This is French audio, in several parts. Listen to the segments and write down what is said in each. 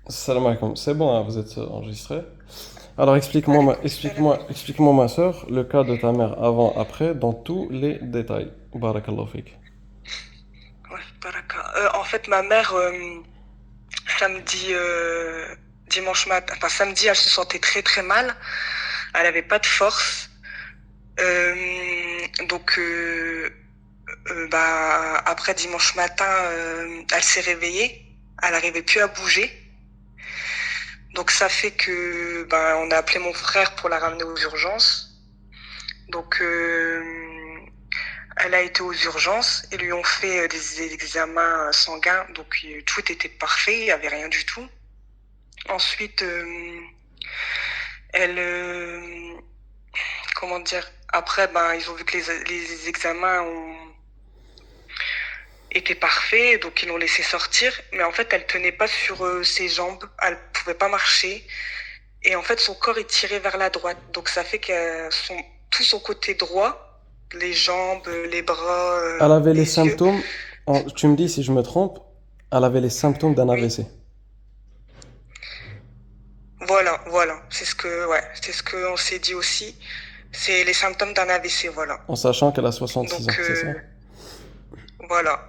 Salam alaikum. C'est bon, hein, vous êtes enregistré. Alors explique-moi, Alaykoum salam. explique-moi ma soeur, le cas de ta mère avant, après, dans tous les détails. Barakallahu fik. Ouais, baraka. En fait, ma mère, samedi, dimanche matin, enfin samedi, elle se sentait très très mal. Elle avait pas de force. Donc, bah, après dimanche matin, elle s'est réveillée. Elle n'arrivait plus à bouger. Donc, ça fait que, bah, on a appelé mon frère pour la ramener aux urgences. Donc, elle a été aux urgences. Ils lui ont fait des examens sanguins. Donc, tout était parfait. Il n'y avait rien du tout. Ensuite, elle, comment dire, après, ben, ils ont vu que les examens étaient parfaits, donc ils l'ont laissé sortir. Mais en fait, elle tenait pas sur ses jambes, elle pouvait pas marcher. Et en fait, son corps est tiré vers la droite. Donc ça fait que tout son côté droit, les jambes, les bras, Elle avait les les yeux, symptômes, tu me dis si je me trompe, elle avait les symptômes d'un oui, AVC. voilà, c'est ce que on s'est dit aussi. C'est les symptômes d'un AVC, voilà. En sachant qu'elle a 66 Donc ans, c'est ça? voilà.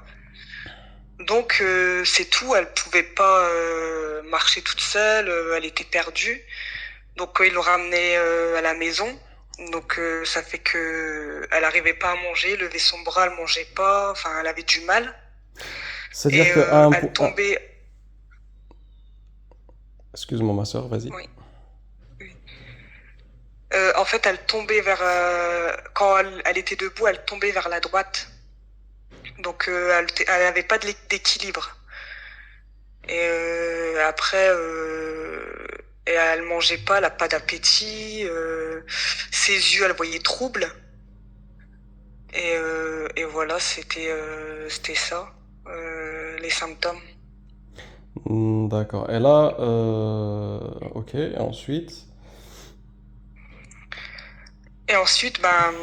Donc c'est tout, elle pouvait pas marcher toute seule, elle était perdue. Donc ils l'ont ramenée à la maison. Donc ça fait que elle arrivait pas à manger, lever son bras, elle mangeait pas, enfin elle avait du mal. C'est-à-dire Et qu'à un elle point... tombait, Excuse-moi ma soeur, vas-y. oui, oui. En fait elle tombait vers, quand elle était debout, elle tombait vers la droite. Donc elle avait pas d'équilibre. Et après, et elle mangeait pas, elle a pas d'appétit. Ses yeux, elle voyait trouble. Et voilà, c'était ça, les symptômes. D'accord. Et là, ok, et ensuite... Et ensuite, ben,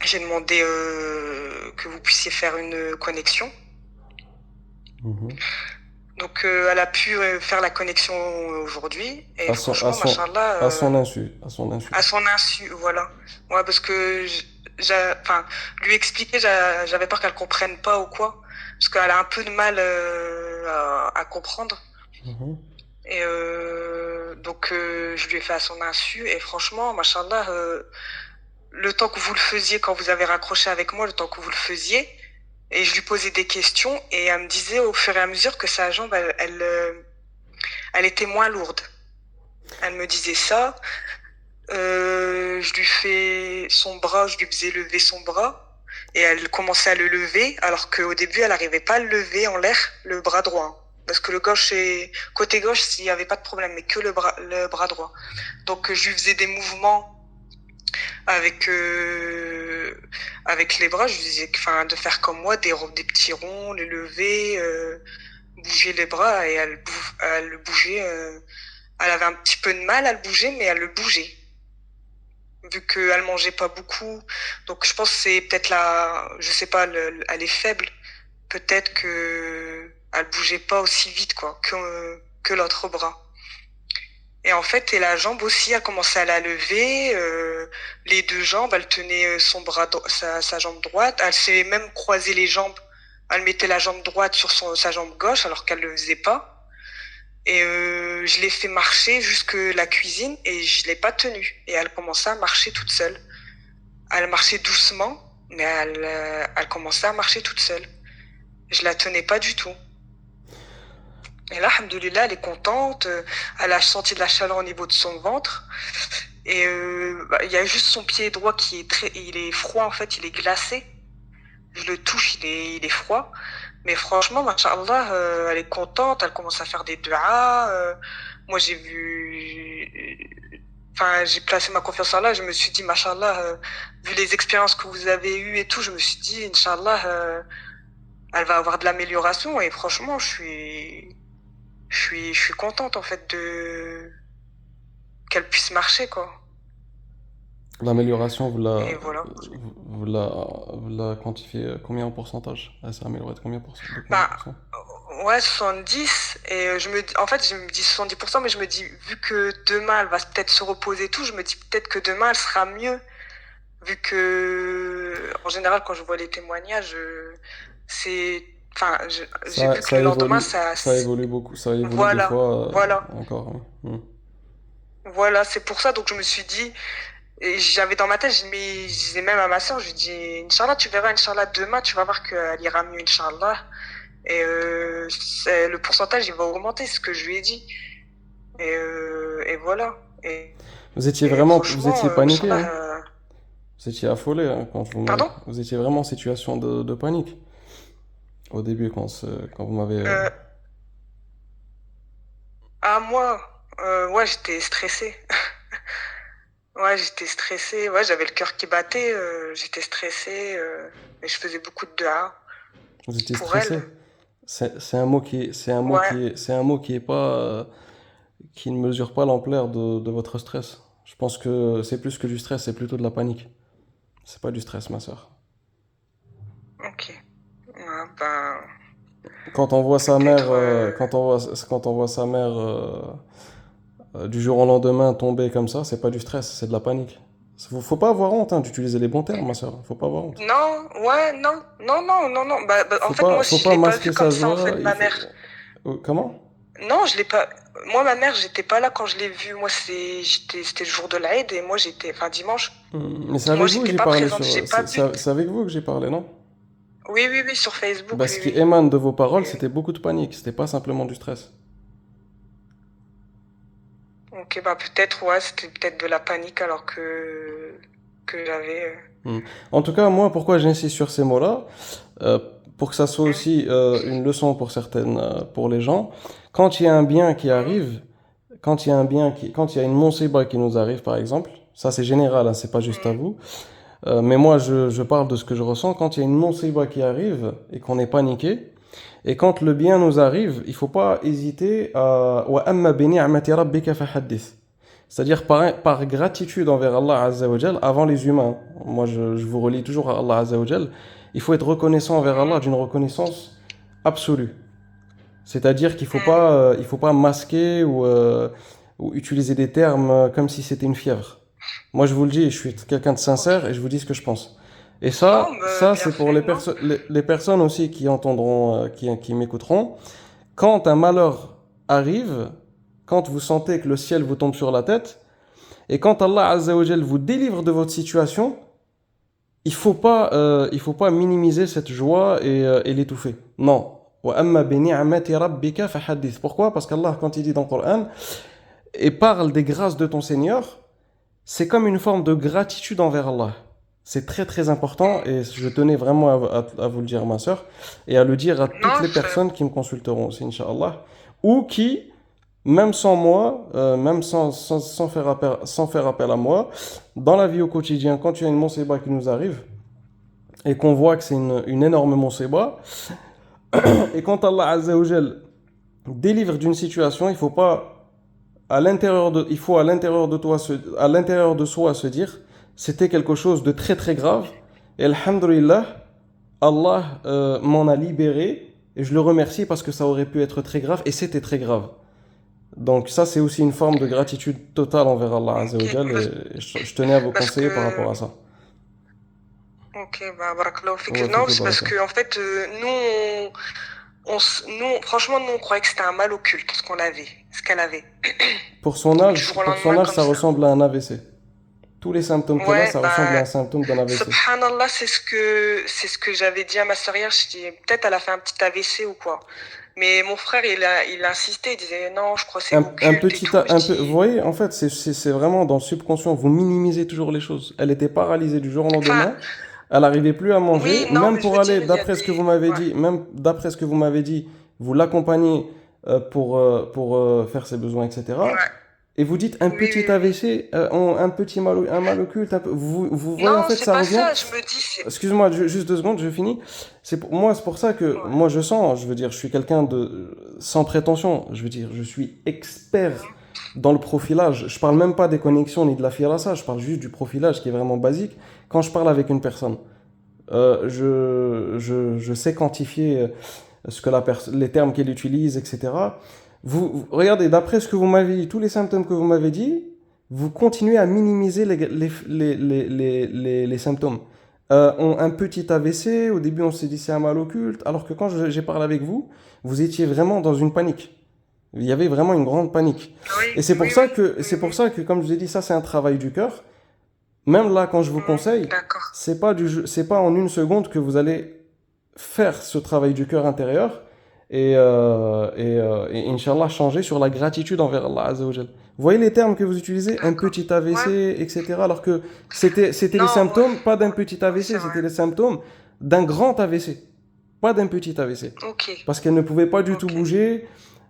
j'ai demandé que vous puissiez faire une connexion. Mhm. Donc, elle a pu faire la connexion aujourd'hui. Et À son, à franchement, son, machallah, à son insu, à son insu. à son insu, voilà. Ouais, parce que enfin, lui expliquer, j'avais peur qu'elle comprenne pas ou quoi, parce qu'elle a un peu de mal à comprendre. Mhm. Et donc je lui ai fait à son insu et franchement, machallah, le temps que vous le faisiez, quand vous avez raccroché avec moi, le temps que vous le faisiez, et je lui posais des questions et elle me disait au fur et à mesure que sa jambe, elle était moins lourde. Elle me disait ça. Je lui fais son bras, je lui faisais lever son bras et elle commençait à le lever alors qu'au début elle n'arrivait pas à le lever en l'air le bras droit. Parce que le gauche et côté gauche, il n'y avait pas de problème, mais que le bras droit. Donc je lui faisais des mouvements avec avec les bras. Je lui disais, enfin, de faire comme moi, des petits ronds, les lever, bouger les bras et elle le bougeait. Elle avait un petit peu de mal à le bouger, mais elle le bougeait vu qu'elle mangeait pas beaucoup. Donc je pense que c'est peut-être je sais pas, elle est faible. Peut-être que elle bougeait pas aussi vite quoi que l'autre bras. Et en fait, et la jambe aussi, elle commençait à la lever. Les deux jambes, elle tenait sa jambe droite. Elle s'est même croisé les jambes. Elle mettait la jambe droite sur sa jambe gauche alors qu'elle le faisait pas. Et je l'ai fait marcher jusque la cuisine et je l'ai pas tenue. Et elle commençait à marcher toute seule. Elle marchait doucement, mais elle commençait à marcher toute seule. Je la tenais pas du tout. Et là, alhamdoulilah, elle est contente. Elle a senti de la chaleur au niveau de son ventre. Et bah, il y a juste son pied droit qui est il est froid en fait, il est glacé. Je le touche, il est froid. Mais franchement, machallah, elle est contente. Elle commence à faire des duas. Moi, j'ai vu, enfin, j'ai placé ma confiance en Allah. Je me suis dit, machallah, vu les expériences que vous avez eues et tout, je me suis dit, Inch'Allah, elle va avoir de l'amélioration. Et franchement, je suis contente en fait de qu'elle puisse marcher, quoi. L'amélioration, Et voilà. vous la, vous la quantifiez combien en pourcentage? Elle s'est améliorée de combien de Bah, pourcents? Ouais, 70. Et en fait, je me dis 70%, mais je me dis, vu que demain, elle va peut-être se reposer et tout, je me dis peut-être que demain, elle sera mieux. Vu que, en général, quand je vois les témoignages, c'est, enfin, j'ai vu que le lendemain, Ça évolue des voilà, fois voilà, encore. Ouais. voilà, c'est pour ça. Donc, je me suis dit, et j'avais dans ma tête, je disais même à ma soeur, je lui dis, Inch'Allah, tu verras, Inch'Allah, demain, tu vas voir qu'elle ira mieux, Inch'Allah. Et le pourcentage, il va augmenter, c'est ce que je lui ai dit. Et voilà. Et Vous franchement, étiez paniqué, Inch'Allah, hein. Vous étiez affolé, hein, pardon? vous étiez vraiment en situation de panique au début quand vous m'avez. Euh, moi, ouais, j'étais stressée. Ouais, j'étais stressée. Ouais, j'avais le cœur qui battait. J'étais stressée. Et je faisais beaucoup de dua Vous étiez pour elle. stressé. C'est un mot Ouais. c'est un mot qui est pas, qui ne mesure pas l'ampleur de votre stress. Je pense que c'est plus que du stress, c'est plutôt de la panique. C'est pas du stress, ma sœur. Ok. Ouais, ben, Quand on voit sa mère, peut-être. quand on voit sa mère du jour au lendemain tomber comme ça, c'est pas du stress, c'est de la panique. Faut pas avoir honte, hein, d'utiliser les bons termes, ma sœur. Faut pas avoir honte. Non, ouais, non, non, non, non, non. En fait, moi, Faut je pas l'ai pas vu masquer comme sa ça, en joie. fait, ma mère. Comment? Non, je l'ai pas. Moi, ma mère, j'étais pas là quand je l'ai vue. Moi, c'était le jour de l'Aïd et moi, enfin, dimanche. Mais c'est Moi, avec vous que j'étais j'ai pas parlé présente. J'ai pas vu. c'est avec vous que j'ai parlé, non? Oui, oui, oui, sur Facebook, Bah, oui, ce qui oui. émane de vos Oui, paroles, oui. c'était beaucoup de panique. C'était pas simplement du stress. Ok, bah peut-être, ouais, c'était peut-être de la panique alors que j'avais. Hmm. En tout cas, moi, pourquoi j'insiste sur ces mots-là, euh, pour que ça soit Hum, aussi une leçon pour pour les gens, quand il y a un bien qui hum, arrive, quand il y a une monsiba qui nous arrive, par exemple, ça c'est général, hein, c'est pas juste à hum, vous, mais moi je parle de ce que je ressens, quand il y a une monsiba qui arrive et qu'on est paniqué, et quand le bien nous arrive, il faut pas hésiter à wa amma bi ni'mati rabbika fahaddith. C'est-à-dire par gratitude envers Allah Azza wa Jal avant les humains. Moi je vous relie toujours à Allah Azza wa Jal. Il faut être reconnaissant envers Allah hum, d'une reconnaissance absolue. C'est-à-dire hum. il faut pas masquer ou utiliser des termes comme si c'était une fièvre. Moi, je vous le dis, je suis quelqu'un de Ok. sincère et je vous dis ce que je pense. Et Non, ça bien c'est pour fait, non. les personnes aussi qui entendront, qui m'écouteront. Quand un malheur arrive, quand vous sentez que le ciel vous tombe sur la tête, et quand Allah Azza wa Jal vous délivre de votre situation, il faut pas minimiser cette joie et l'étouffer. Non. وَأَمَّا بِنِعْمَةِ رَبِّكَ فَحَدِّثْ. Pourquoi? Parce qu'Allah, quand il dit dans le Coran, et parle des grâces de ton Seigneur, c'est comme une forme de gratitude envers Allah. C'est très très important et je tenais vraiment à vous le dire, ma soeur, et à le dire à toutes Non, les personnes qui me consulteront aussi, Inch'Allah, ou qui, même sans moi, même sans faire appel à moi, dans la vie au quotidien, quand il y a une monséba qui nous arrive, et qu'on voit que c'est une énorme monséba, et quand Allah Azza wa Jal délivre d'une situation, il faut pas il faut à l'intérieur de soi se dire, c'était quelque chose de très très grave, et alhamdulillah, Allah m'en a libéré, et je le remercie parce que ça aurait pu être très grave, et c'était très grave. Donc ça, c'est aussi une forme de gratitude totale envers Allah Azza wa ok. Jal, et je tenais à vous Parce conseiller par que. rapport à ça. Ok, bah, barakallahu fik. Wa Non, fiki c'est parce baraka. que, en fait, franchement, nous, on croyait que c'était un mal occulte, ce qu'elle avait. Donc, du jour au Pour son lendemain, âge, comme ça ça. ressemble à un AVC. Tous les symptômes qu'elle a, Ouais, ça ressemble à bah, un symptôme d'un AVC. subhanallah, c'est ce que j'avais dit à ma sœur hier. Je dis, peut-être elle a fait un petit AVC ou quoi. Mais mon frère, il a insisté, il disait, non, je crois que c'est occulte et tout. Je Vous dis, voyez, en fait, c'est vraiment dans le subconscient, vous minimisez toujours les choses. Elle était paralysée du jour au enfin, lendemain, elle n'arrivait plus à oui, manger, non, même mais je pour veux aller, dire, il y a d'après ce que vous des, m'avez ouais. dit, même d'après ce que vous m'avez dit, vous l'accompagnez pour faire ses besoins, etc. Ouais. Et vous dites un Oui, petit oui, oui. AVC, un mal occulte, vous voyez, en Non, fait, c'est ça pas revient. ça. Je me dis, Excuse-moi, juste 2 secondes, je finis. Moi, c'est pour ça que ouais. moi je sens, je veux dire, je suis quelqu'un de sans prétention. Je veux dire, je suis expert dans le profilage. Je parle même pas des connexions ni de la firasa, je parle juste du profilage qui est vraiment basique. Quand je parle avec une personne, je sais quantifier. les termes qu'elle utilise, etc. Regardez, d'après ce que vous m'avez dit, tous les symptômes que vous m'avez dit, vous continuez à minimiser les symptômes. Un petit AVC, au début on s'est dit c'est un mal occulte, alors que quand j'ai parlé avec vous, vous étiez vraiment dans une panique. Il y avait vraiment une grande panique. Et Oui, oui, oui. c'est pour ça que, comme je vous ai dit, ça c'est un travail du cœur. Même là, quand je vous conseille, D'accord. c'est pas en une seconde que vous allez faire ce travail du cœur intérieur et Inch'Allah changer sur la gratitude envers Allah Azza wa Jal. Vous voyez les termes que vous utilisez, un D'accord. petit Ouais. AVC, etc. Alors que c'était les Non, ouais. symptômes, pas d'un Ouais, petit ouais, c'est AVC, vrai. c'était les symptômes d'un grand AVC, pas d'un petit AVC. Ok. Parce qu'elle ne pouvait pas du tout Ok. bouger,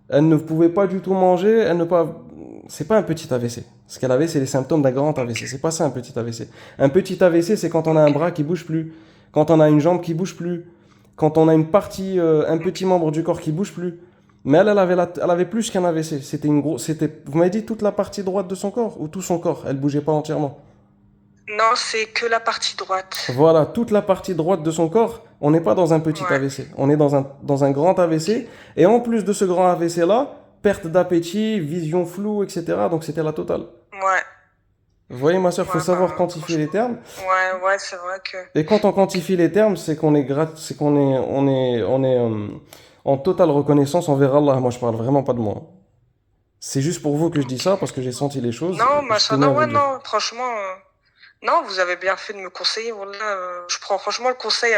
elle ne pouvait pas du tout manger, elle ne pas. C'est pas un petit AVC. Ce qu'elle avait, c'est les symptômes d'un grand Ok. AVC. C'est pas ça un petit AVC. Un petit AVC, c'est quand on a un Ok. bras qui bouge plus, quand on a une jambe qui bouge plus, quand on a une partie, un petit Ok. membre du corps qui bouge plus. Mais elle avait plus qu'un AVC. Vous m'avez dit toute la partie droite de son corps ou tout son corps. Elle bougeait pas entièrement. Non, c'est que la partie droite. Voilà, toute la partie droite de son corps. On n'est pas dans un petit Ouais. AVC. On est dans un grand Ok. AVC. Et en plus de ce grand AVC là, perte d'appétit, vision floue, etc. Donc c'était la totale. Ouais. Vous voyez, ma soeur, faut Ouais, savoir bah, quantifier les franchement. termes. Ouais, ouais, c'est vrai que. Et quand on quantifie les termes, c'est qu'on est, on est en totale reconnaissance envers Allah. Moi, je parle vraiment pas de moi. C'est juste pour vous que je dis Ok. ça parce que j'ai senti les choses Non, et je tenais machallah, à vous ouais, le dire. non, franchement. Non, vous avez bien fait de me conseiller. Voilà, je prends franchement le conseil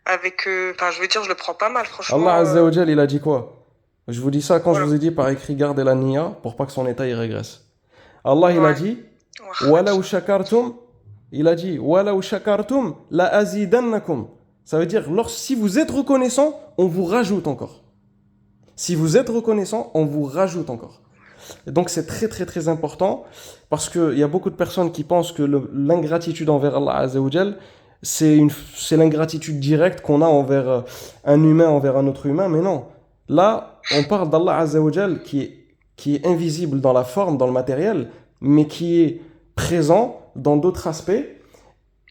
enfin, je veux dire, je le prends pas mal, Allah franchement. Azza wa Jal, il a dit quoi? Je vous dis ça quand je Voilà. vous ai dit par écrit, gardez la niya pour pas que son état il régresse. Allah, il a Ouais. dit, Ouais, Walaw Inch'Allah. shakartum, il a dit, Walaw shakartum la azidannakum. Ça veut dire, si vous êtes reconnaissant, on vous rajoute encore. Si vous êtes reconnaissant, on vous rajoute encore. Et donc c'est très très très important parce qu'il y a beaucoup de personnes qui pensent que l'ingratitude envers Allah Azza wa Jal, c'est l'ingratitude directe qu'on a envers un humain, envers un autre humain, mais non. Là, on parle d'Allah Azza wa Jal qui est invisible dans la forme, dans le matériel, mais qui est présent dans d'autres aspects.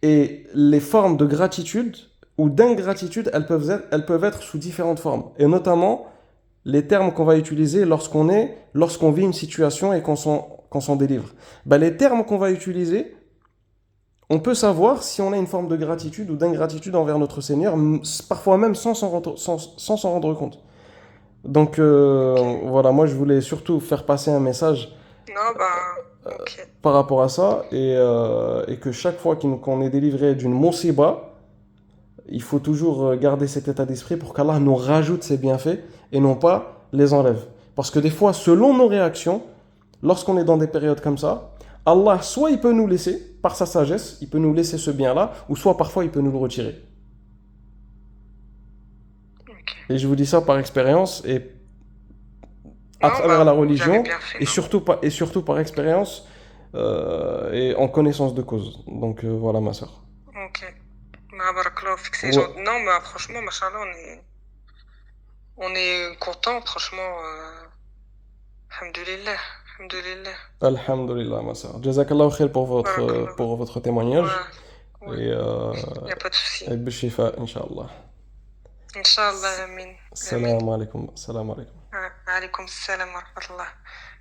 Et les formes de gratitude ou d'ingratitude, elles peuvent être sous différentes formes. Et notamment, les termes qu'on va utiliser lorsqu'on vit une situation et qu'on s'en délivre. Ben, les termes qu'on va utiliser, on peut savoir si on a une forme de gratitude ou d'ingratitude envers notre Seigneur, parfois même sans s'en rendre compte. Donc Ok. voilà, moi je voulais surtout faire passer un message Non, bah, ok. par rapport à ça et que chaque fois qu'on est délivré d'une musiba, il faut toujours garder cet état d'esprit pour qu'Allah nous rajoute ses bienfaits et non pas les enlève. Parce que des fois, selon nos réactions, lorsqu'on est dans des périodes comme ça, Allah, soit il peut nous laisser, par sa sagesse, il peut nous laisser ce bien-là, ou soit parfois il peut nous le retirer. Ok. Et je vous dis ça par expérience et à Non, travers la bah, vous avez religion bien fait, et non. surtout par expérience et en connaissance de cause. Donc voilà ma soeur. Ok. Bah, barakallahu fik, c'est Ouais. gentil. Non, mais franchement, machallah, on est content, franchement. Alhamdulillah. Alhamdulillah. Alhamdulillah ma soeur. Jazakallah khair Barakallahu. pour votre témoignage. Ouais. Ouais. Et Y a pas de souci. بالشفاء إن شاء الله. Inch'Allah, amin. Amin. السلام عليكم السلام عليكم. Alaikum salam wa rahmatullah.